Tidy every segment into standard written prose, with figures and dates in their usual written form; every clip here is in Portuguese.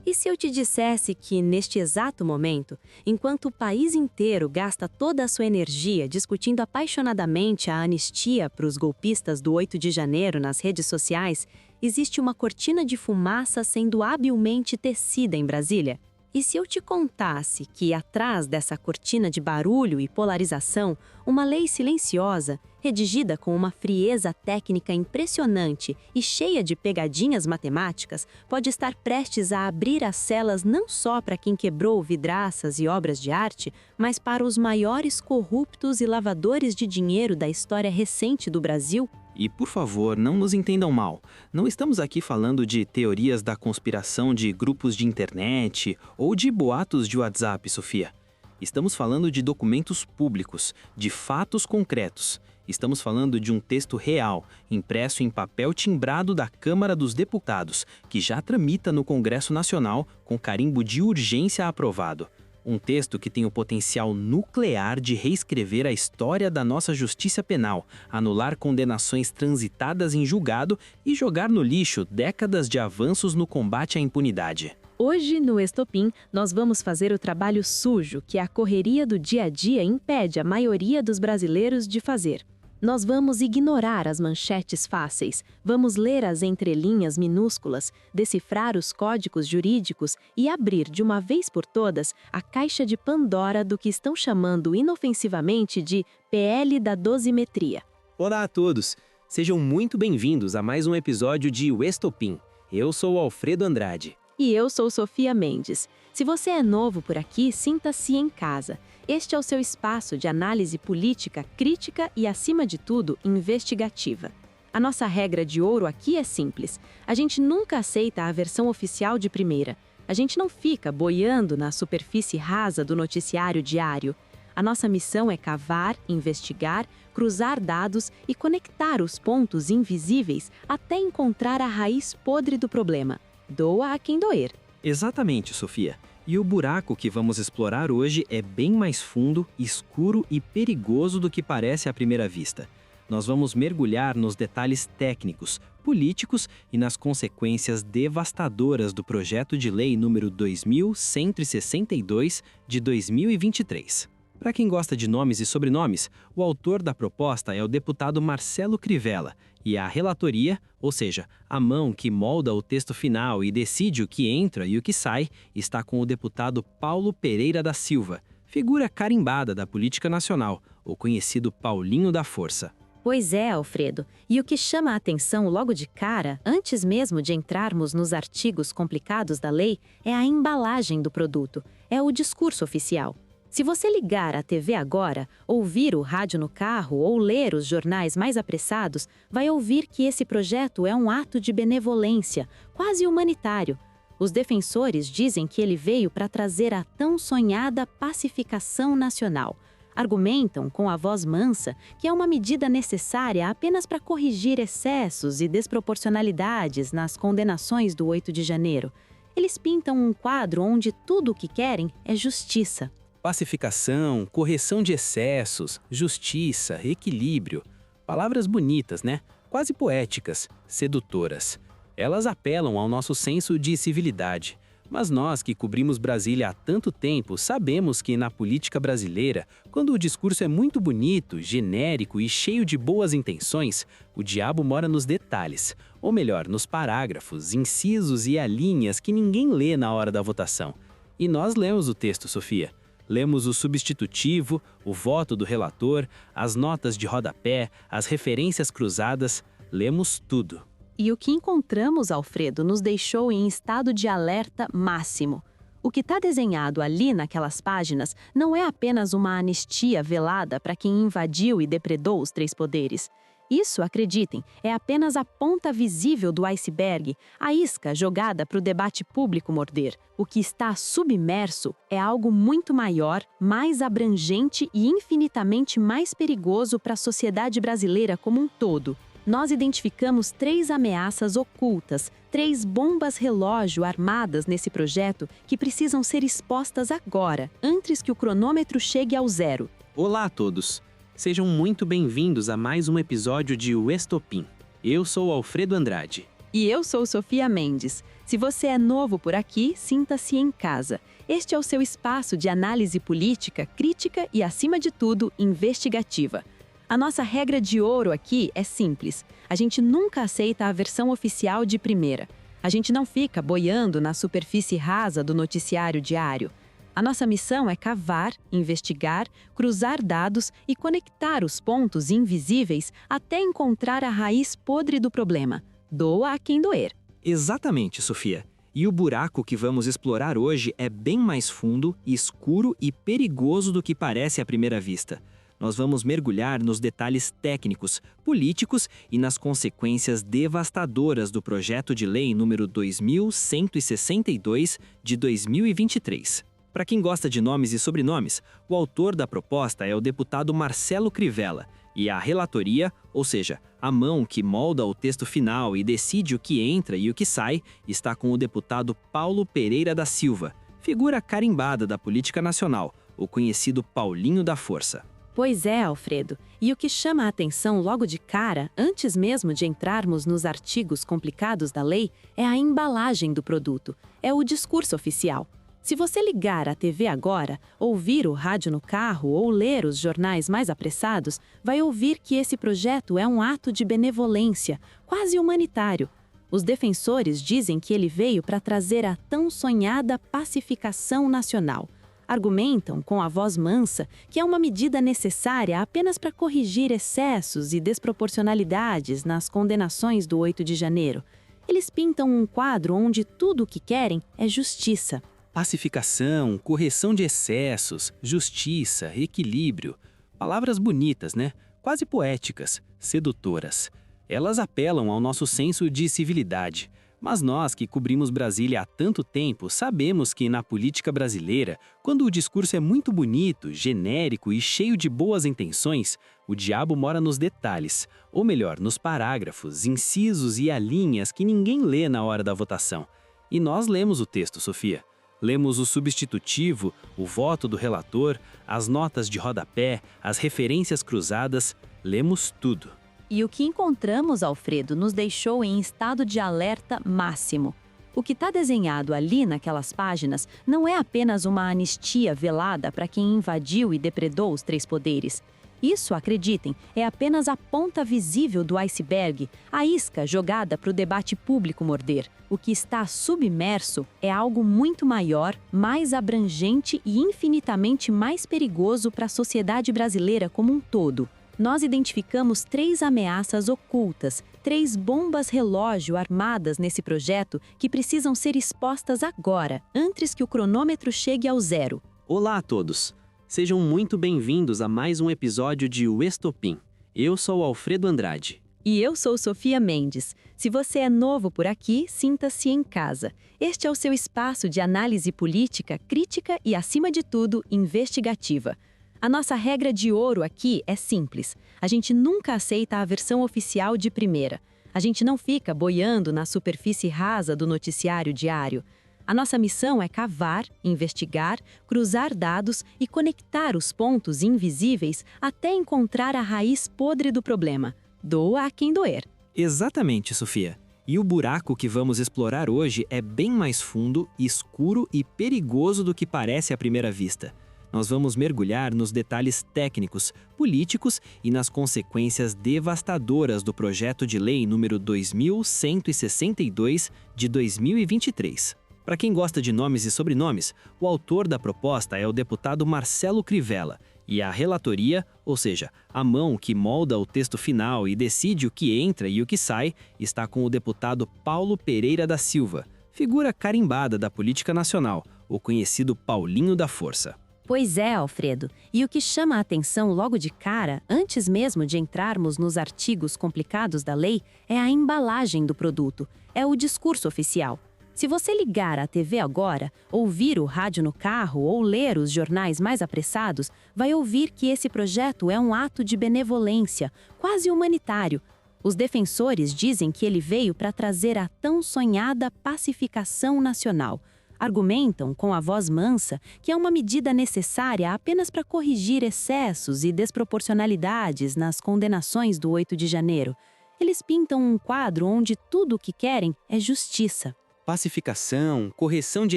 E se eu te dissesse que, neste exato momento, enquanto o país inteiro gasta toda a sua energia discutindo apaixonadamente a anistia para os golpistas do 8 de janeiro nas redes sociais, existe uma cortina de fumaça sendo habilmente tecida em Brasília? E se eu te contasse que, atrás dessa cortina de barulho e polarização, uma lei silenciosa, redigida com uma frieza técnica impressionante e cheia de pegadinhas matemáticas, pode estar prestes a abrir as celas não só para quem quebrou vidraças e obras de arte, mas para os maiores corruptos e lavadores de dinheiro da história recente do Brasil? E, por favor, não nos entendam mal. Não estamos aqui falando de teorias da conspiração de grupos de internet ou de boatos de WhatsApp, Sofia. Estamos falando de documentos públicos, de fatos concretos. Estamos falando de um texto real, impresso em papel timbrado da Câmara dos Deputados, que já tramita no Congresso Nacional com carimbo de urgência aprovado. Um texto que tem o potencial nuclear de reescrever a história da nossa justiça penal, anular condenações transitadas em julgado e jogar no lixo décadas de avanços no combate à impunidade. Hoje, no Estopim, nós vamos fazer o trabalho sujo que a correria do dia a dia impede a maioria dos brasileiros de fazer. Nós vamos ignorar as manchetes fáceis, vamos ler as entrelinhas minúsculas, decifrar os códigos jurídicos e abrir de uma vez por todas a caixa de Pandora do que estão chamando inofensivamente de PL da dosimetria. Olá a todos! Sejam muito bem-vindos a mais um episódio de O Estopim. Eu sou o Alfredo Andrade. E eu sou Sofia Mendes. Se você é novo por aqui, sinta-se em casa. Este é o seu espaço de análise política, crítica e, acima de tudo, investigativa. A nossa regra de ouro aqui é simples. A gente nunca aceita a versão oficial de primeira. A gente não fica boiando na superfície rasa do noticiário diário. A nossa missão é cavar, investigar, cruzar dados e conectar os pontos invisíveis até encontrar a raiz podre do problema. Doa a quem doer. Exatamente, Sofia. E o buraco que vamos explorar hoje é bem mais fundo, escuro e perigoso do que parece à primeira vista. Nós vamos mergulhar nos detalhes técnicos, políticos e nas consequências devastadoras do projeto de lei número 2162 de 2023. Para quem gosta de nomes e sobrenomes, o autor da proposta é o deputado Marcelo Crivella, e a relatoria, ou seja, a mão que molda o texto final e decide o que entra e o que sai, está com o deputado Paulo Pereira da Silva, figura carimbada da política nacional, o conhecido Paulinho da Força. Pois é, Alfredo. E o que chama a atenção logo de cara, antes mesmo de entrarmos nos artigos complicados da lei, é a embalagem do produto, é o discurso oficial. Se você ligar a TV agora, ouvir o rádio no carro ou ler os jornais mais apressados, vai ouvir que esse projeto é um ato de benevolência, quase humanitário. Os defensores dizem que ele veio para trazer a tão sonhada pacificação nacional. Argumentam, com a voz mansa, que é uma medida necessária apenas para corrigir excessos e desproporcionalidades nas condenações do 8 de janeiro. Eles pintam um quadro onde tudo o que querem é justiça. Pacificação, correção de excessos, justiça, equilíbrio. Palavras bonitas, né? Quase poéticas, sedutoras. Elas apelam ao nosso senso de civilidade. Mas nós que cobrimos Brasília há tanto tempo sabemos que na política brasileira, quando o discurso é muito bonito, genérico e cheio de boas intenções, o diabo mora nos detalhes, ou melhor, nos parágrafos, incisos e alíneas que ninguém lê na hora da votação. E nós lemos o texto, Sofia. Lemos o substitutivo, o voto do relator, as notas de rodapé, as referências cruzadas, lemos tudo. E o que encontramos, Alfredo, nos deixou em estado de alerta máximo. O que está desenhado ali naquelas páginas não é apenas uma anistia velada para quem invadiu e depredou os três poderes. Isso, acreditem, é apenas a ponta visível do iceberg, a isca jogada para o debate público morder. O que está submerso é algo muito maior, mais abrangente e infinitamente mais perigoso para a sociedade brasileira como um todo. Nós identificamos 3 ameaças ocultas, 3 bombas relógio armadas nesse projeto que precisam ser expostas agora, antes que o cronômetro chegue ao zero. Olá a todos! Sejam muito bem-vindos a mais um episódio de O Estopim. Eu sou o Alfredo Andrade. E eu sou Sofia Mendes. Se você é novo por aqui, sinta-se em casa. Este é o seu espaço de análise política, crítica e, acima de tudo, investigativa. A nossa regra de ouro aqui é simples. A gente nunca aceita a versão oficial de primeira. A gente não fica boiando na superfície rasa do noticiário diário. A nossa missão é cavar, investigar, cruzar dados e conectar os pontos invisíveis até encontrar a raiz podre do problema. Doa a quem doer. Exatamente, Sofia. E o buraco que vamos explorar hoje é bem mais fundo, escuro e perigoso do que parece à primeira vista. Nós vamos mergulhar nos detalhes técnicos, políticos e nas consequências devastadoras do projeto de lei número 2162 de 2023. Para quem gosta de nomes e sobrenomes, o autor da proposta é o deputado Marcelo Crivella, e a relatoria, ou seja, a mão que molda o texto final e decide o que entra e o que sai, está com o deputado Paulo Pereira da Silva, figura carimbada da política nacional, o conhecido Paulinho da Força. Pois é, Alfredo. E o que chama a atenção logo de cara, antes mesmo de entrarmos nos artigos complicados da lei, é a embalagem do produto, é o discurso oficial. Se você ligar a TV agora, ouvir o rádio no carro ou ler os jornais mais apressados, vai ouvir que esse projeto é um ato de benevolência, quase humanitário. Os defensores dizem que ele veio para trazer a tão sonhada pacificação nacional. Argumentam, com a voz mansa, que é uma medida necessária apenas para corrigir excessos e desproporcionalidades nas condenações do 8 de janeiro. Eles pintam um quadro onde tudo o que querem é justiça. Pacificação, correção de excessos, justiça, equilíbrio. Palavras bonitas, né? Quase poéticas, sedutoras. Elas apelam ao nosso senso de civilidade. Mas nós que cobrimos Brasília há tanto tempo sabemos que na política brasileira, quando o discurso é muito bonito, genérico e cheio de boas intenções, o diabo mora nos detalhes, ou melhor, nos parágrafos, incisos e alíneas que ninguém lê na hora da votação. E nós lemos o texto, Sofia. Lemos o substitutivo, o voto do relator, as notas de rodapé, as referências cruzadas, lemos tudo. E o que encontramos, Alfredo, nos deixou em estado de alerta máximo. O que está desenhado ali naquelas páginas não é apenas uma anistia velada para quem invadiu e depredou os três poderes. Isso, acreditem, é apenas a ponta visível do iceberg, a isca jogada para o debate público morder. O que está submerso é algo muito maior, mais abrangente e infinitamente mais perigoso para a sociedade brasileira como um todo. Nós identificamos 3 ameaças ocultas, 3 bombas relógio armadas nesse projeto que precisam ser expostas agora, antes que o cronômetro chegue ao zero. Olá a todos! Sejam muito bem-vindos a mais um episódio de O Estopim. Eu sou o Alfredo Andrade. E eu sou Sofia Mendes. Se você é novo por aqui, sinta-se em casa. Este é o seu espaço de análise política, crítica e, acima de tudo, investigativa. A nossa regra de ouro aqui é simples. A gente nunca aceita a versão oficial de primeira. A gente não fica boiando na superfície rasa do noticiário diário. A nossa missão é cavar, investigar, cruzar dados e conectar os pontos invisíveis até encontrar a raiz podre do problema. Doa a quem doer. Exatamente, Sofia. E o buraco que vamos explorar hoje é bem mais fundo, escuro e perigoso do que parece à primeira vista. Nós vamos mergulhar nos detalhes técnicos, políticos e nas consequências devastadoras do projeto de lei número 2162 de 2023. Para quem gosta de nomes e sobrenomes, o autor da proposta é o deputado Marcelo Crivella, e a relatoria, ou seja, a mão que molda o texto final e decide o que entra e o que sai, está com o deputado Paulo Pereira da Silva, figura carimbada da política nacional, o conhecido Paulinho da Força. Pois é, Alfredo. E o que chama a atenção logo de cara, antes mesmo de entrarmos nos artigos complicados da lei, é a embalagem do produto, é o discurso oficial. Se você ligar a TV agora, ouvir o rádio no carro ou ler os jornais mais apressados, vai ouvir que esse projeto é um ato de benevolência, quase humanitário. Os defensores dizem que ele veio para trazer a tão sonhada pacificação nacional. Argumentam, com a voz mansa, que é uma medida necessária apenas para corrigir excessos e desproporcionalidades nas condenações do 8 de janeiro. Eles pintam um quadro onde tudo o que querem é justiça. Pacificação, correção de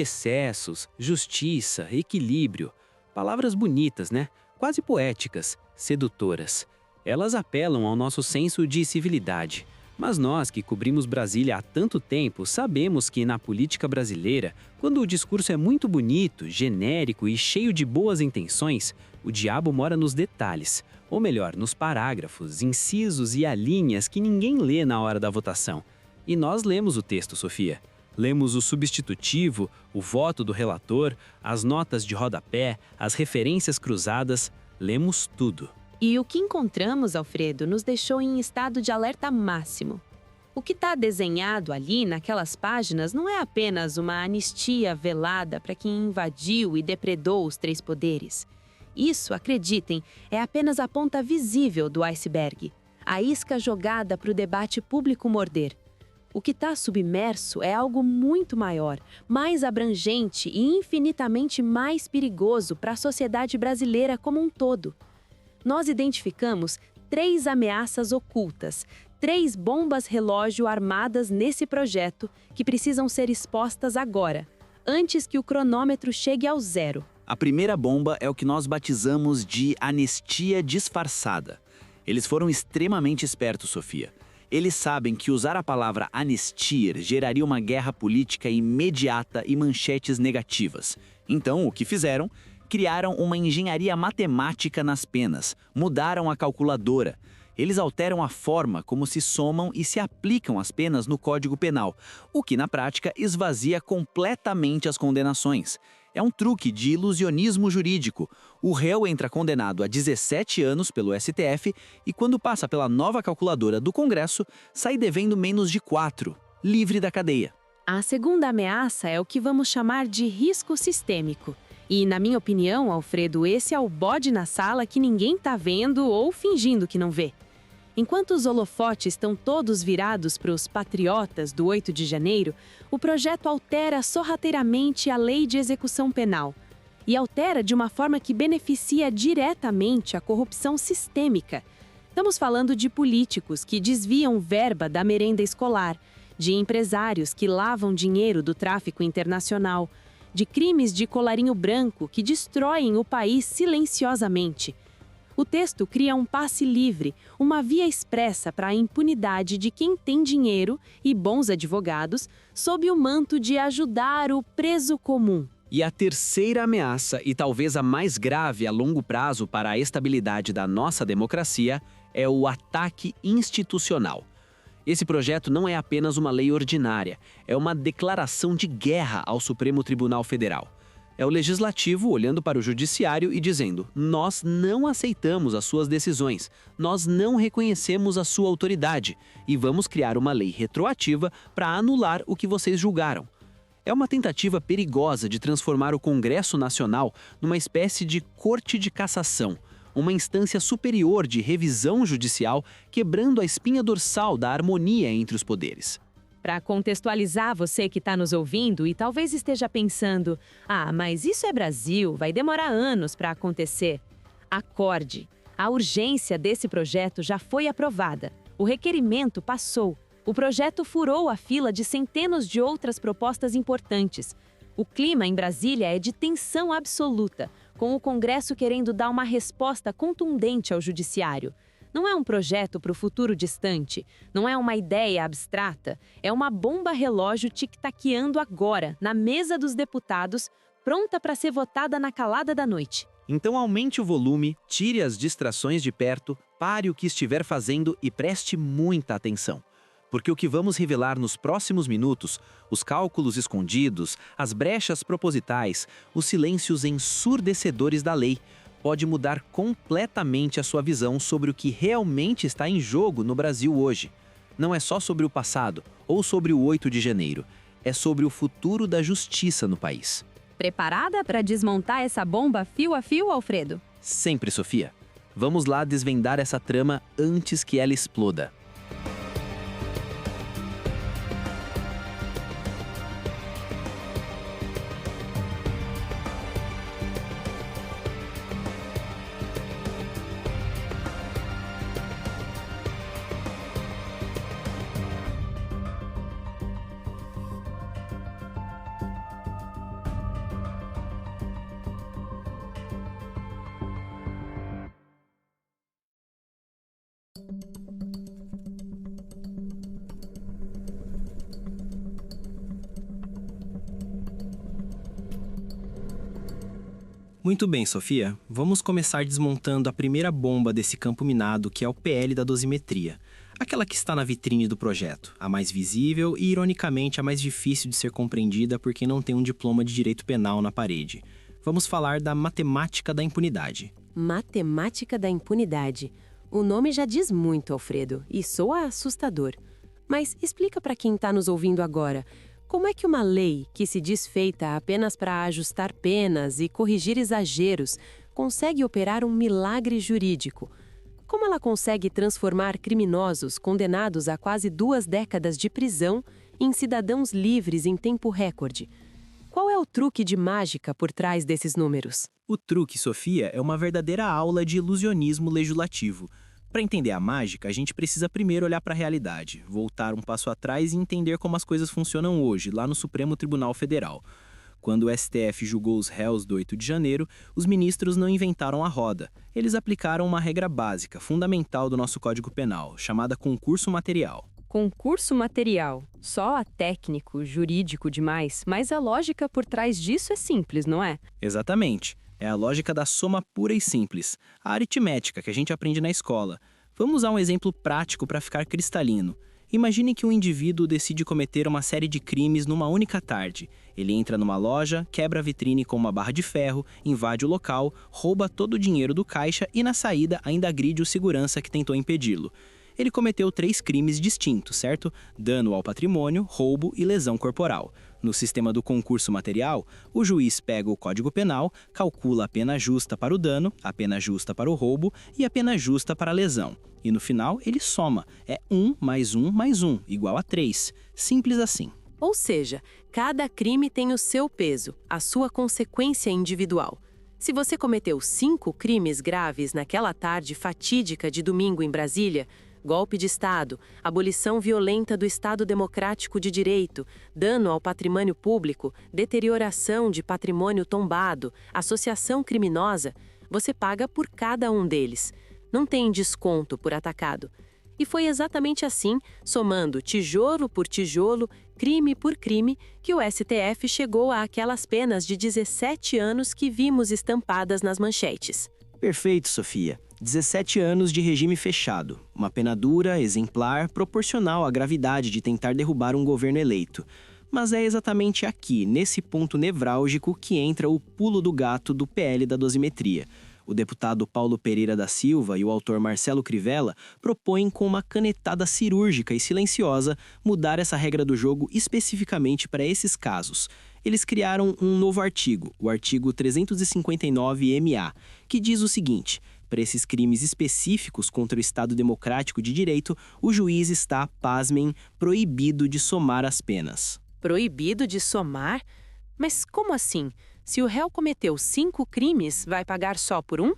excessos, justiça, equilíbrio. Palavras bonitas, né? Quase poéticas, sedutoras. Elas apelam ao nosso senso de civilidade. Mas nós que cobrimos Brasília há tanto tempo sabemos que na política brasileira, quando o discurso é muito bonito, genérico e cheio de boas intenções, o diabo mora nos detalhes, ou melhor, nos parágrafos, incisos e alíneas que ninguém lê na hora da votação. E nós lemos o texto, Sofia. Lemos o substitutivo, o voto do relator, as notas de rodapé, as referências cruzadas, lemos tudo. E o que encontramos, Alfredo, nos deixou em estado de alerta máximo. O que está desenhado ali naquelas páginas não é apenas uma anistia velada para quem invadiu e depredou os três poderes. Isso, acreditem, é apenas a ponta visível do iceberg, a isca jogada para o debate público morder. O que está submerso é algo muito maior, mais abrangente e infinitamente mais perigoso para a sociedade brasileira como um todo. Nós identificamos 3 ameaças ocultas, 3 bombas relógio armadas nesse projeto que precisam ser expostas agora, antes que o cronômetro chegue ao zero. A primeira bomba é o que nós batizamos de anistia disfarçada. Eles foram extremamente espertos, Sofia. Eles sabem que usar a palavra anistia geraria uma guerra política imediata e manchetes negativas. Então, o que fizeram? Criaram uma engenharia matemática nas penas, mudaram a calculadora. Eles alteram a forma como se somam e se aplicam as penas no Código Penal, o que na prática esvazia completamente as condenações. É um truque de ilusionismo jurídico. O réu entra condenado a 17 anos pelo STF e quando passa pela nova calculadora do Congresso, sai devendo menos de 4, livre da cadeia. A segunda ameaça é o que vamos chamar de risco sistêmico. E, na minha opinião, Alfredo, esse é o bode na sala que ninguém está vendo ou fingindo que não vê. Enquanto os holofotes estão todos virados para os patriotas do 8 de janeiro, o projeto altera sorrateiramente a lei de execução penal. E altera de uma forma que beneficia diretamente a corrupção sistêmica. Estamos falando de políticos que desviam verba da merenda escolar, de empresários que lavam dinheiro do tráfico internacional, de crimes de colarinho branco que destroem o país silenciosamente. O texto cria um passe livre, uma via expressa para a impunidade de quem tem dinheiro e bons advogados sob o manto de ajudar o preso comum. E a terceira ameaça, e talvez a mais grave a longo prazo para a estabilidade da nossa democracia, é o ataque institucional. Esse projeto não é apenas uma lei ordinária, é uma declaração de guerra ao Supremo Tribunal Federal. É o Legislativo olhando para o Judiciário e dizendo: nós não aceitamos as suas decisões, nós não reconhecemos a sua autoridade e vamos criar uma lei retroativa para anular o que vocês julgaram. É uma tentativa perigosa de transformar o Congresso Nacional numa espécie de corte de cassação, uma instância superior de revisão judicial, quebrando a espinha dorsal da harmonia entre os poderes. Para contextualizar você que está nos ouvindo e talvez esteja pensando: mas isso é Brasil, vai demorar anos para acontecer. Acorde, a urgência desse projeto já foi aprovada, o requerimento passou, o projeto furou a fila de centenas de outras propostas importantes. O clima em Brasília é de tensão absoluta, com o Congresso querendo dar uma resposta contundente ao Judiciário. Não é um projeto para o futuro distante, não é uma ideia abstrata, é uma bomba relógio tic-taqueando agora, na mesa dos deputados, pronta para ser votada na calada da noite. Então aumente o volume, tire as distrações de perto, pare o que estiver fazendo e preste muita atenção. Porque o que vamos revelar nos próximos minutos, os cálculos escondidos, as brechas propositais, os silêncios ensurdecedores da lei, pode mudar completamente a sua visão sobre o que realmente está em jogo no Brasil hoje. Não é só sobre o passado ou sobre o 8 de janeiro, é sobre o futuro da justiça no país. Preparada para desmontar essa bomba fio a fio, Alfredo? Sempre, Sofia. Vamos lá desvendar essa trama antes que ela exploda. Muito bem, Sofia. Vamos começar desmontando a primeira bomba desse campo minado, que é o PL da dosimetria. Aquela que está na vitrine do projeto, a mais visível e, ironicamente, a mais difícil de ser compreendida por quem não tem um diploma de direito penal na parede. Vamos falar da matemática da impunidade. Matemática da impunidade. O nome já diz muito, Alfredo, e soa assustador. Mas explica para quem está nos ouvindo agora, como é que uma lei que se diz feita apenas para ajustar penas e corrigir exageros consegue operar um milagre jurídico? Como ela consegue transformar criminosos condenados a quase 2 décadas de prisão em cidadãos livres em tempo recorde? Qual é o truque de mágica por trás desses números? O truque, Sofia, é uma verdadeira aula de ilusionismo legislativo. Para entender a mágica, a gente precisa primeiro olhar para a realidade, voltar um passo atrás e entender como as coisas funcionam hoje, lá no Supremo Tribunal Federal. Quando o STF julgou os réus do 8 de janeiro, os ministros não inventaram a roda. Eles aplicaram uma regra básica, fundamental do nosso Código Penal, chamada concurso material. Concurso material. Só técnico, jurídico demais, mas a lógica por trás disso é simples, não é? Exatamente. É a lógica da soma pura e simples, a aritmética que a gente aprende na escola. Vamos usar um exemplo prático para ficar cristalino. Imagine que um indivíduo decide cometer uma série de crimes numa única tarde. Ele entra numa loja, quebra a vitrine com uma barra de ferro, invade o local, rouba todo o dinheiro do caixa e na saída ainda agride o segurança que tentou impedi-lo. Ele cometeu 3 crimes distintos, certo? Dano ao patrimônio, roubo e lesão corporal. No sistema do concurso material, o juiz pega o Código Penal, calcula a pena justa para o dano, a pena justa para o roubo e a pena justa para a lesão. E no final, ele soma. É 1 mais 1 mais 1, igual a 3. Simples assim. Ou seja, cada crime tem o seu peso, a sua consequência individual. Se você cometeu 5 crimes graves naquela tarde fatídica de domingo em Brasília, golpe de Estado, abolição violenta do Estado Democrático de Direito, dano ao patrimônio público, deterioração de patrimônio tombado, associação criminosa, você paga por cada um deles. Não tem desconto por atacado. E foi exatamente assim, somando tijolo por tijolo, crime por crime, que o STF chegou àquelas penas de 17 anos que vimos estampadas nas manchetes. Perfeito, Sofia. 17 anos de regime fechado. Uma pena dura, exemplar, proporcional à gravidade de tentar derrubar um governo eleito. Mas é exatamente aqui, nesse ponto nevrálgico, que entra o pulo do gato do PL da dosimetria. O deputado Paulo Pereira da Silva e o autor Marcelo Crivella propõem com uma canetada cirúrgica e silenciosa mudar essa regra do jogo especificamente para esses casos. Eles criaram um novo artigo, o artigo 359-MA, que diz o seguinte: para esses crimes específicos contra o Estado Democrático de Direito, o juiz está, pasmem, proibido de somar as penas. Proibido de somar? Mas como assim? Se o réu cometeu 5 crimes, vai pagar só por 1?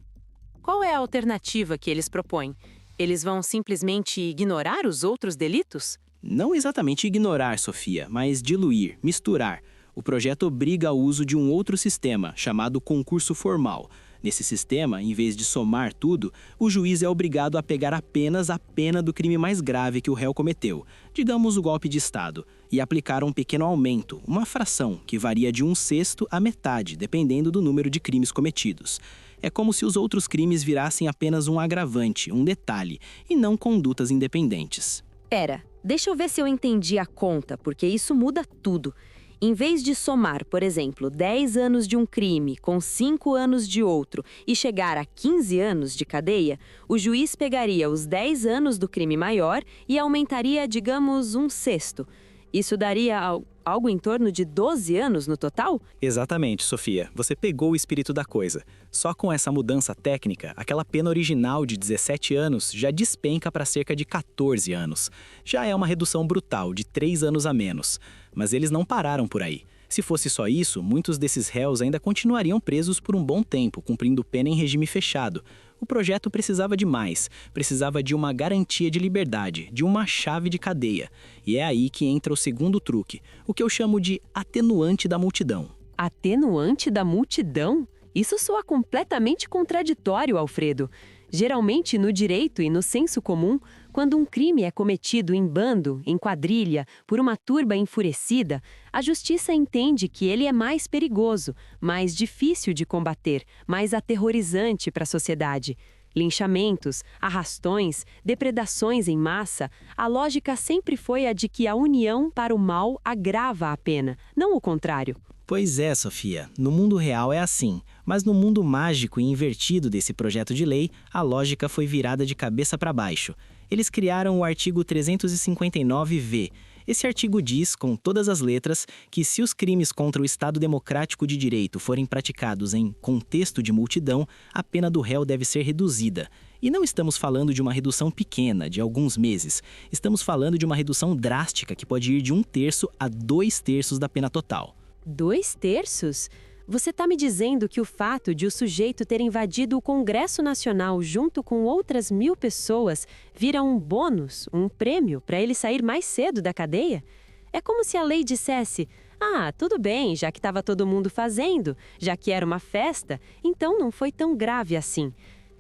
Qual é a alternativa que eles propõem? Eles vão simplesmente ignorar os outros delitos? Não exatamente ignorar, Sofia, mas diluir, misturar. O projeto obriga ao uso de um outro sistema, chamado concurso formal. Nesse sistema, em vez de somar tudo, o juiz é obrigado a pegar apenas a pena do crime mais grave que o réu cometeu, digamos o golpe de Estado, e aplicar um pequeno aumento, uma fração, que varia de 1/6 a metade, dependendo do número de crimes cometidos. É como se os outros crimes virassem apenas um agravante, um detalhe, e não condutas independentes. Pera, deixa eu ver se eu entendi a conta, porque isso muda tudo. Em vez de somar, por exemplo, 10 anos de um crime com 5 anos de outro e chegar a 15 anos de cadeia, o juiz pegaria os 10 anos do crime maior e aumentaria, digamos, 1/6. Isso daria algo em torno de 12 anos no total? Exatamente, Sofia. Você pegou o espírito da coisa. Só com essa mudança técnica, aquela pena original de 17 anos já despenca para cerca de 14 anos. Já é uma redução brutal, de 3 anos a menos. Mas eles não pararam por aí. Se fosse só isso, muitos desses réus ainda continuariam presos por um bom tempo, cumprindo pena em regime fechado. O projeto precisava de mais, precisava de uma garantia de liberdade, de uma chave de cadeia. E é aí que entra o segundo truque, o que eu chamo de atenuante da multidão. Atenuante da multidão? Isso soa completamente contraditório, Alfredo. Geralmente, no direito e no senso comum, Quando um crime é cometido em bando, em quadrilha, por uma turba enfurecida, a justiça entende que ele é mais perigoso, mais difícil de combater, mais aterrorizante para a sociedade. Linchamentos, arrastões, depredações em massa, a lógica sempre foi a de que a união para o mal agrava a pena, não o contrário. Pois é, Sofia. No mundo real é assim, mas no mundo mágico e invertido desse projeto de lei, a lógica foi virada de cabeça para baixo. Eles criaram o artigo 359-V. Esse artigo diz, com todas as letras, que se os crimes contra o Estado Democrático de Direito forem praticados em contexto de multidão, a pena do réu deve ser reduzida. E não estamos falando de uma redução pequena, de alguns meses. Estamos falando de uma redução drástica que pode ir de 1/3 a 2/3 da pena total. 2/3? Você está me dizendo que o fato de o sujeito ter invadido o Congresso Nacional junto com outras 1000 pessoas vira um bônus, um prêmio para ele sair mais cedo da cadeia? É como se a lei dissesse: ah, tudo bem, já que estava todo mundo fazendo, já que era uma festa, então não foi tão grave assim.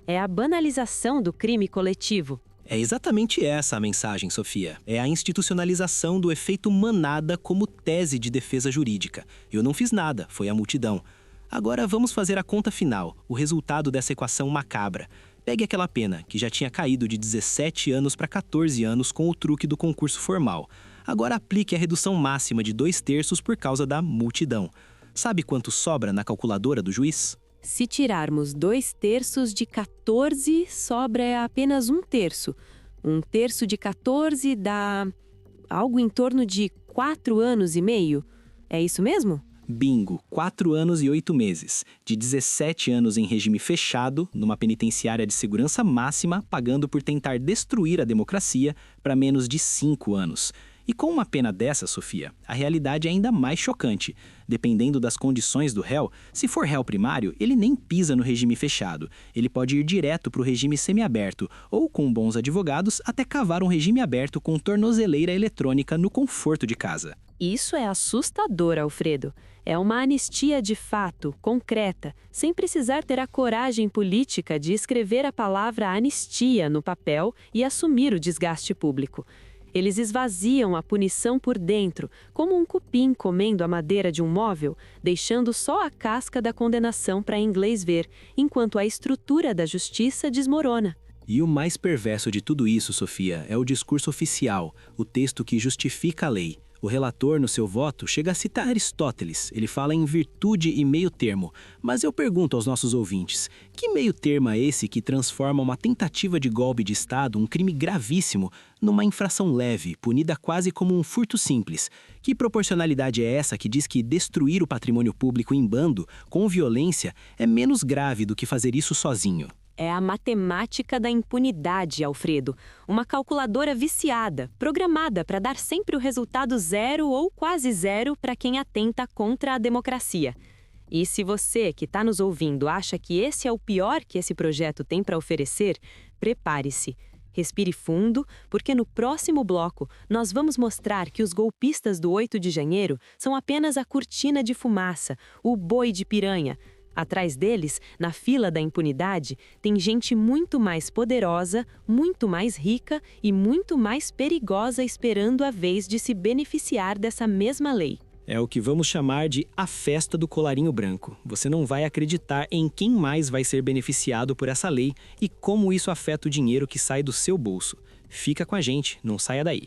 É a banalização do crime coletivo. É exatamente essa a mensagem, Sofia. É a institucionalização do efeito manada como tese de defesa jurídica. Eu não fiz nada, foi a multidão. Agora vamos fazer a conta final, o resultado dessa equação macabra. Pegue aquela pena, que já tinha caído de 17 anos para 14 anos com o truque do concurso formal. Agora aplique a redução máxima de 2/3 por causa da multidão. Sabe quanto sobra na calculadora do juiz? Se tirarmos 2/3 de 14, sobra apenas 1/3. 1/3 de 14 dá algo em torno de 4 anos e meio. É isso mesmo? Bingo, 4 anos e 8 meses. De 17 anos em regime fechado, numa penitenciária de segurança máxima, pagando por tentar destruir a democracia, para menos de 5 anos. E com uma pena dessa, Sofia, a realidade é ainda mais chocante. Dependendo das condições do réu, se for réu primário, ele nem pisa no regime fechado. Ele pode ir direto para o regime semiaberto, ou, com bons advogados, até cavar um regime aberto com tornozeleira eletrônica no conforto de casa. Isso é assustador, Alfredo. É uma anistia de fato, concreta, sem precisar ter a coragem política de escrever a palavra anistia no papel e assumir o desgaste público. Eles esvaziam a punição por dentro, como um cupim comendo a madeira de um móvel, deixando só a casca da condenação para inglês ver, enquanto a estrutura da justiça desmorona. E o mais perverso de tudo isso, Sofia, é o discurso oficial, o texto que justifica a lei. O relator, no seu voto, chega a citar Aristóteles. Ele fala em virtude e meio termo. Mas eu pergunto aos nossos ouvintes, que meio termo é esse que transforma uma tentativa de golpe de Estado, um crime gravíssimo, numa infração leve, punida quase como um furto simples? Que proporcionalidade é essa que diz que destruir o patrimônio público em bando, com violência, é menos grave do que fazer isso sozinho? É a matemática da impunidade, Alfredo. Uma calculadora viciada, programada para dar sempre o resultado 0 ou quase 0 para quem atenta contra a democracia. E se você que está nos ouvindo acha que esse é o pior que esse projeto tem para oferecer, prepare-se. Respire fundo, porque no próximo bloco nós vamos mostrar que os golpistas do 8 de janeiro são apenas a cortina de fumaça, o boi de piranha. Atrás deles, na fila da impunidade, tem gente muito mais poderosa, muito mais rica e muito mais perigosa esperando a vez de se beneficiar dessa mesma lei. É o que vamos chamar de a festa do colarinho branco. Você não vai acreditar em quem mais vai ser beneficiado por essa lei e como isso afeta o dinheiro que sai do seu bolso. Fica com a gente, não saia daí.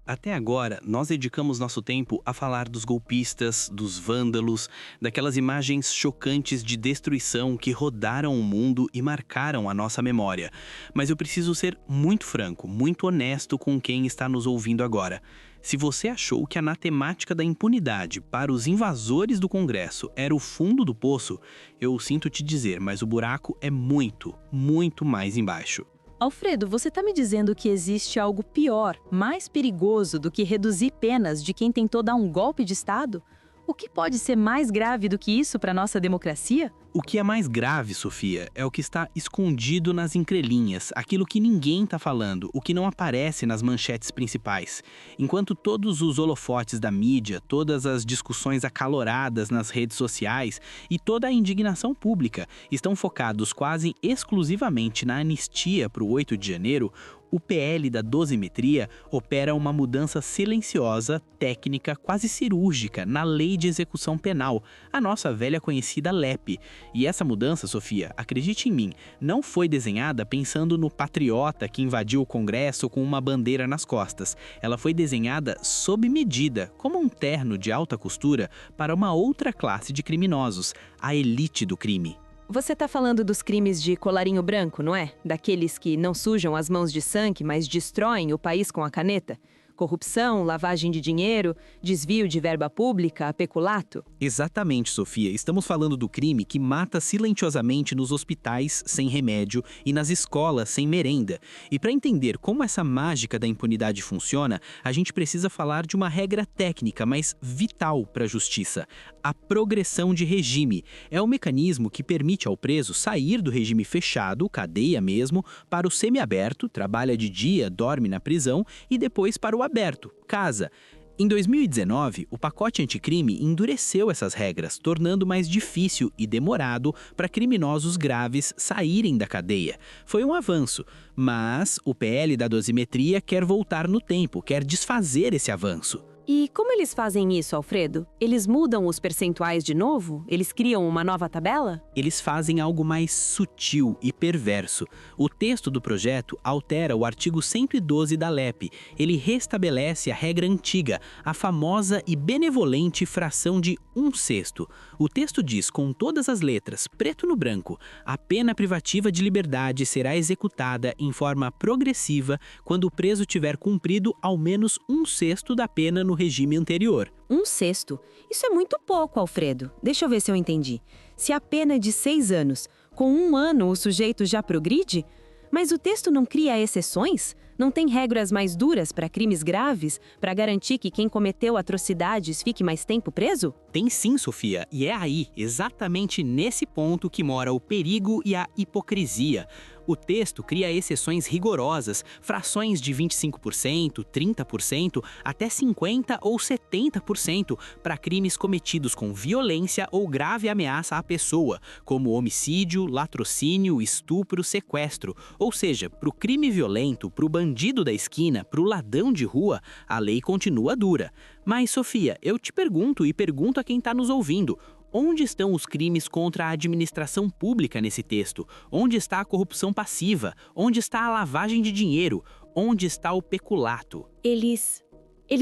Até agora, nós dedicamos nosso tempo a falar dos golpistas, dos vândalos, daquelas imagens chocantes de destruição que rodaram o mundo e marcaram a nossa memória. Mas eu preciso ser muito franco, muito honesto com quem está nos ouvindo agora. Se você achou que a matemática da impunidade para os invasores do Congresso era o fundo do poço, eu sinto te dizer, mas o buraco é muito, muito mais embaixo. Alfredo, você está me dizendo que existe algo pior, mais perigoso do que reduzir penas de quem tentou dar um golpe de Estado? O que pode ser mais grave do que isso para nossa democracia? O que é mais grave, Sofia, é o que está escondido nas entrelinhas, aquilo que ninguém está falando, o que não aparece nas manchetes principais. Enquanto todos os holofotes da mídia, todas as discussões acaloradas nas redes sociais e toda a indignação pública estão focados quase exclusivamente na anistia para o 8 de janeiro, o PL da dosimetria opera uma mudança silenciosa, técnica, quase cirúrgica na Lei de Execução Penal, a nossa velha conhecida LEP. E essa mudança, Sofia, acredite em mim, não foi desenhada pensando no patriota que invadiu o Congresso com uma bandeira nas costas. Ela foi desenhada sob medida, como um terno de alta costura, para uma outra classe de criminosos, a elite do crime. Você tá falando dos crimes de colarinho branco, não é? Daqueles que não sujam as mãos de sangue, mas destroem o país com a caneta? Corrupção, lavagem de dinheiro, desvio de verba pública, peculato? Exatamente, Sofia. Estamos falando do crime que mata silenciosamente nos hospitais sem remédio e nas escolas sem merenda. E para entender como essa mágica da impunidade funciona, a gente precisa falar de uma regra técnica, mas vital para a justiça: a progressão de regime. É um mecanismo que permite ao preso sair do regime fechado, cadeia mesmo, para o semiaberto, trabalha de dia, dorme na prisão, e depois para o aberto, casa. Em 2019, o pacote anticrime endureceu essas regras, tornando mais difícil e demorado para criminosos graves saírem da cadeia. Foi um avanço, mas o PL da dosimetria quer voltar no tempo, quer desfazer esse avanço. E como eles fazem isso, Alfredo? Eles mudam os percentuais de novo? Eles criam uma nova tabela? Eles fazem algo mais sutil e perverso. O texto do projeto altera o artigo 112 da LEP. Ele restabelece a regra antiga, a famosa e benevolente fração de 1/6. O texto diz, com todas as letras, preto no branco, a pena privativa de liberdade será executada em forma progressiva quando o preso tiver cumprido ao menos 1/6 da pena no regime anterior. 1/6? Isso é muito pouco, Alfredo. Deixa eu ver se eu entendi. Se a pena é de 6 anos, com 1 ano o sujeito já progride? Mas o texto não cria exceções? Não tem regras mais duras para crimes graves, para garantir que quem cometeu atrocidades fique mais tempo preso? Tem sim, Sofia, e é aí, exatamente nesse ponto, que mora o perigo e a hipocrisia. O texto cria exceções rigorosas, frações de 25%, 30%, até 50% ou 70% para crimes cometidos com violência ou grave ameaça à pessoa, como homicídio, latrocínio, estupro, sequestro. Ou seja, para o crime violento, para o bandido da esquina, para o ladrão de rua, a lei continua dura. Mas, Sofia, eu te pergunto e pergunto a quem está nos ouvindo: onde estão os crimes contra a administração pública nesse texto? Onde está a corrupção passiva? Onde está a lavagem de dinheiro? Onde está o peculato? Eles